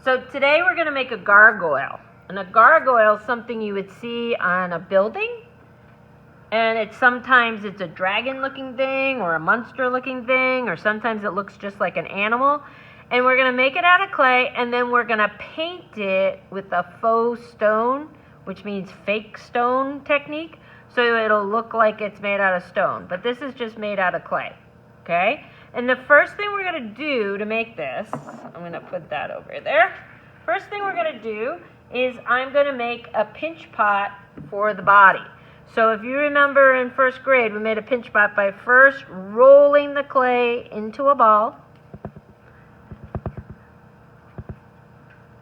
So today we're going to make a gargoyle. And a gargoyle is something you would see on a building. And sometimes it's a dragon-looking thing or a monster-looking thing, or sometimes it looks just like an animal. And we're going to make it out of clay, and then we're going to paint it with a faux stone, which means fake stone technique. So it'll look like it's made out of stone. But this is just made out of clay. Okay? And the first thing we're going to do to make this, I'm going to put that over there. First thing we're going to do is I'm going to make a pinch pot for the body. So if you remember in first grade, we made a pinch pot by first rolling the clay into a ball.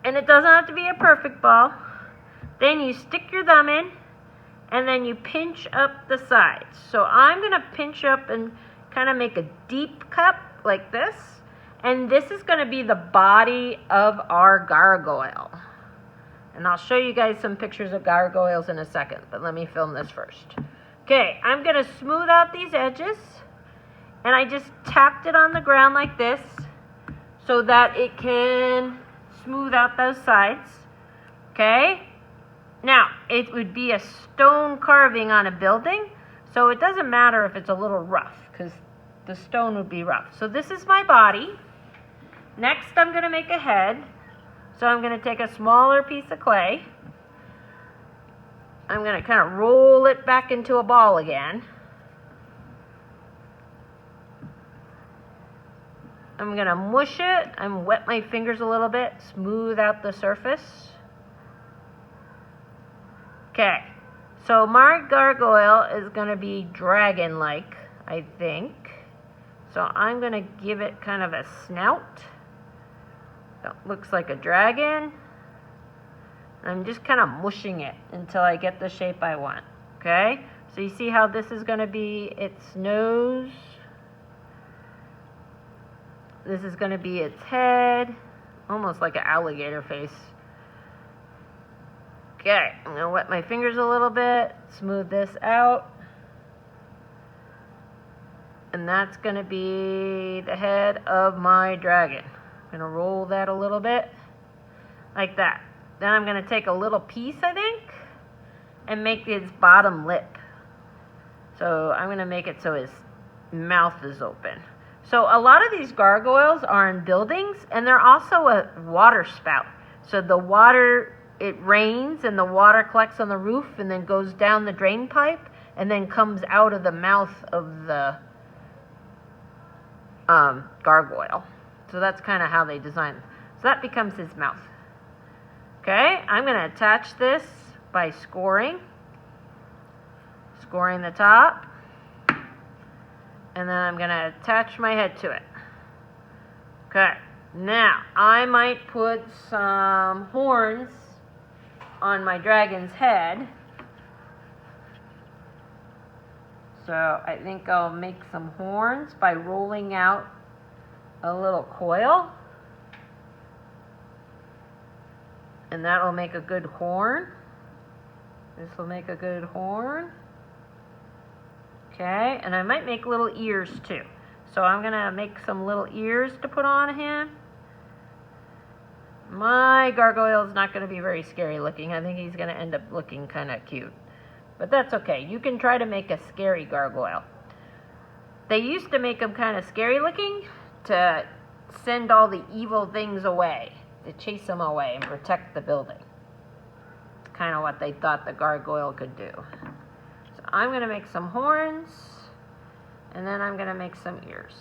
And it doesn't have to be a perfect ball. Then you stick your thumb in, and then you pinch up the sides. So I'm going to pinch up and kind of make a deep cup like this. And this is going to be the body of our gargoyle. And I'll show you guys some pictures of gargoyles in a second, but let me film this first. Okay, I'm going to smooth out these edges. And I just tapped it on the ground like this so that it can smooth out those sides. Okay? Now, it would be a stone carving on a building, so it doesn't matter if it's a little rough, because the stone would be rough. So this is my body. Next, I'm going to make a head. So I'm going to take a smaller piece of clay. I'm going to kind of roll it back into a ball again. I'm going to mush it and wet my fingers a little bit, smooth out the surface. Okay, so my gargoyle is going to be dragon-like, I think. So I'm going to give it kind of a snout that looks like a dragon. I'm just kind of mushing it until I get the shape I want. Okay, so you see how this is going to be its nose. This is going to be its head, almost like an alligator face. Okay, I'm going to wet my fingers a little bit, smooth this out. And that's going to be the head of my dragon. I'm going to roll that a little bit, like that. Then I'm going to take a little piece, I think, and make its bottom lip. So I'm going to make it so his mouth is open. So a lot of these gargoyles are in buildings, and they're also a water spout. So the water, it rains, and the water collects on the roof and then goes down the drain pipe and then comes out of the mouth of the gargoyle. So that's kind of how they design it. So that becomes his mouth. Okay, I'm going to attach this by scoring the top. And then I'm going to attach my head to it. Okay, now I might put some horns on my dragon's head. So I think I'll make some horns by rolling out a little coil. And that will make a good horn. This will make a good horn. Okay, and I might make little ears too. So I'm going to make some little ears to put on him. My gargoyle is not going to be very scary looking. I think he's going to end up looking kind of cute. But that's okay. You can try to make a scary gargoyle. They used to make them kind of scary looking to send all the evil things away, to chase them away and protect the building. It's kind of what they thought the gargoyle could do. So I'm going to make some horns, and then I'm going to make some ears.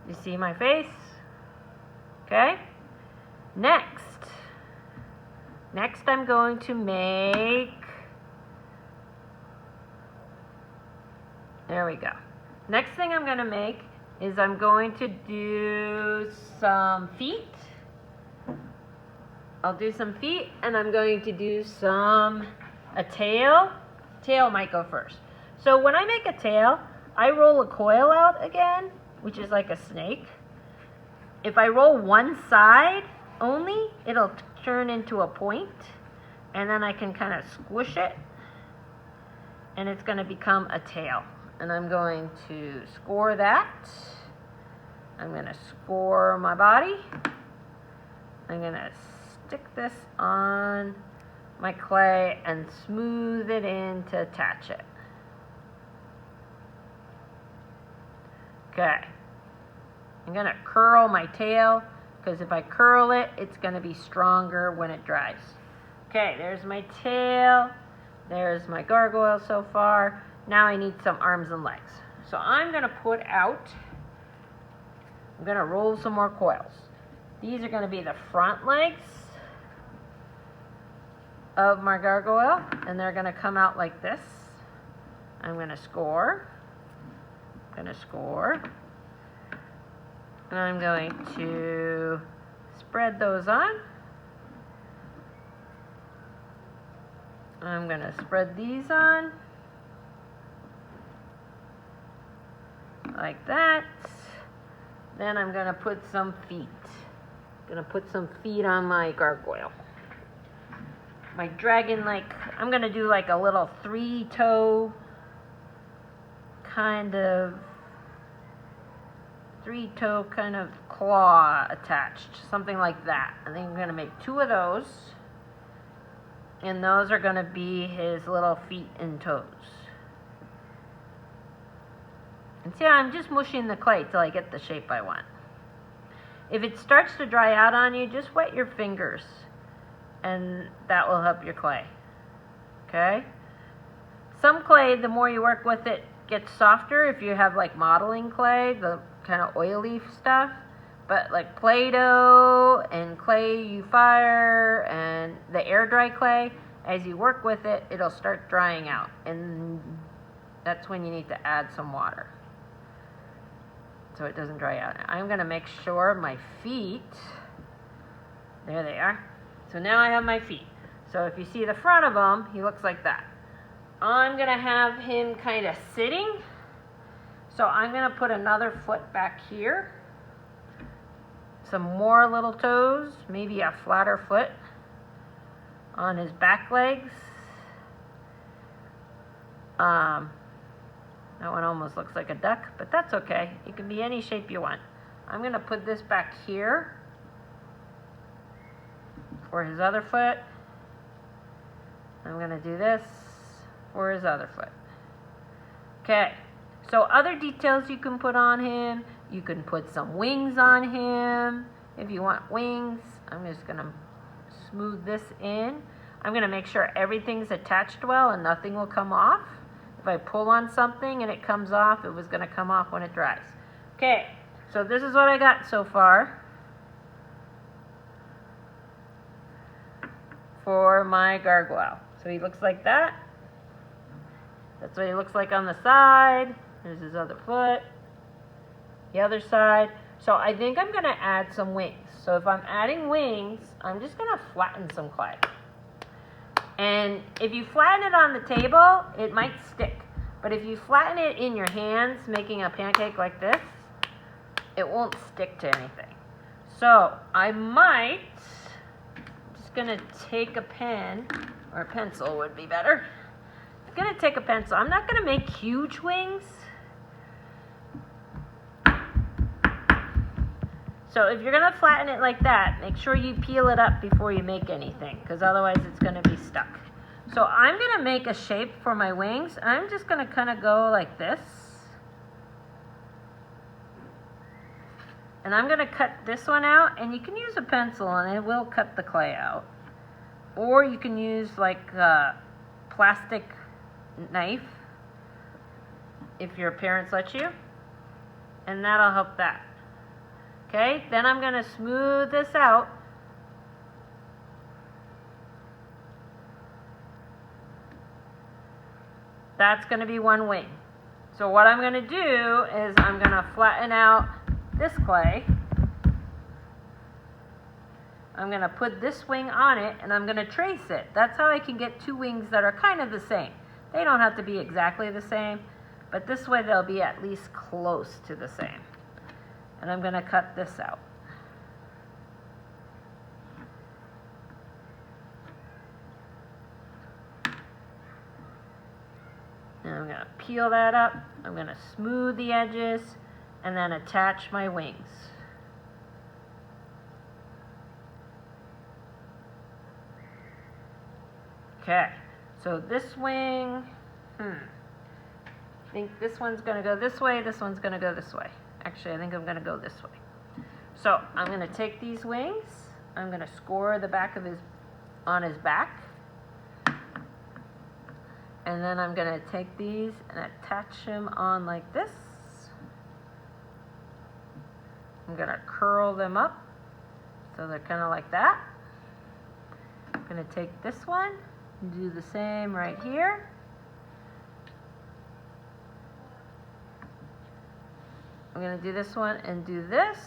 You see my face? Okay? Next I'm going to make, there we go. Next thing I'm going to make is I'm going to do some feet. I'll do some feet, and I'm going to do a tail. Tail might go first. So when I make a tail, I roll a coil out again, which is like a snake. If I roll one side only, it'll turn into a point, and then I can kind of squish it, and it's going to become a tail. And I'm going to score that. I'm going to score my body. I'm going to stick this on my clay and smooth it in to attach it. Okay. I'm going to curl my tail, because if I curl it, it's going to be stronger when it dries. Okay, there's my tail. There's my gargoyle so far. Now I need some arms and legs. So I'm going to roll some more coils. These are going to be the front legs of my gargoyle, and they're going to come out like this. I'm going to score. And I'm going to spread those on. I'm going to spread these on like that. Then I'm going to put some feet. On my gargoyle. My dragon, I'm going to do like a little three-toe kind of claw attached, something like that. I think I'm going to make 2 of those, and those are going to be his little feet and toes. And see, I'm just mushing the clay till I get the shape I want. If it starts to dry out on you, just wet your fingers, and that will help your clay. Okay? Some clay, the more you work with it, gets softer if you have like modeling clay, the kind of oily stuff. But like Play-Doh and clay you fire and the air dry clay, as you work with it, it'll start drying out, and that's when you need to add some water so it doesn't dry out. I'm going to make sure my feet, there they are. So now I have my feet. So if you see the front of him, he looks like that. I'm going to have him kind of sitting. So I'm going to put another foot back here. Some more little toes, maybe a flatter foot on his back legs. That one almost looks like a duck, but that's okay. It can be any shape you want. I'm going to put this back here for his other foot. I'm going to do this for his other foot. Okay, so other details you can put on him. You can put some wings on him if you want wings. I'm just going to smooth this in. I'm going to make sure everything's attached well and nothing will come off. If I pull on something and it comes off, it was going to come off when it dries. Okay, so this is what I got so far for my gargoyle. So he looks like that. That's what he looks like on the side. There's his other foot. The other side. So I think I'm going to add some wings. So if I'm adding wings, I'm just going to flatten some clay. And if you flatten it on the table, it might stick. But if you flatten it in your hands, making a pancake like this, it won't stick to anything. So I might, I'm just going to take a pen, or a pencil would be better. I'm going to take a pencil. I'm not going to make huge wings. So if you're going to flatten it like that, make sure you peel it up before you make anything, because otherwise it's going to be stuck. So I'm going to make a shape for my wings. I'm just going to kind of go like this. And I'm going to cut this one out, and you can use a pencil and it will cut the clay out. Or you can use like a plastic knife if your parents let you, and that'll help that. Okay, then I'm going to smooth this out. That's going to be one wing. So what I'm going to do is I'm going to flatten out this clay. I'm going to put this wing on it, and I'm going to trace it. That's how I can get 2 wings that are kind of the same. They don't have to be exactly the same, but this way they'll be at least close to the same. And I'm going to cut this out. And I'm going to peel that up. I'm going to smooth the edges. and then attach my wings. Okay, so this wing, I think this one's going to go this way, this one's going to go this way. Actually, I think I'm going to go this way. So I'm going to take these wings, I'm going to score the back of on his back, and then I'm going to take these and attach him on like this. I'm going to curl them up so they're kind of like that. I'm going to take this one and do the same right here. I'm going to do this one and do this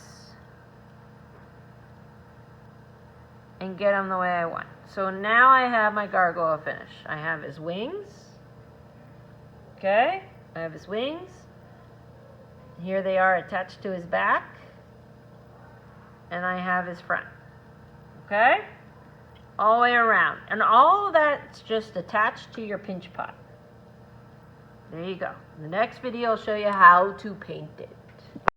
and get them the way I want. So now I have my gargoyle finish. I have his wings. Okay, I have his wings. Here they are attached to his back. And I have his front. Okay? All the way around. And all of that's just attached to your pinch pot. There you go. In the next video, I'll show you how to paint it.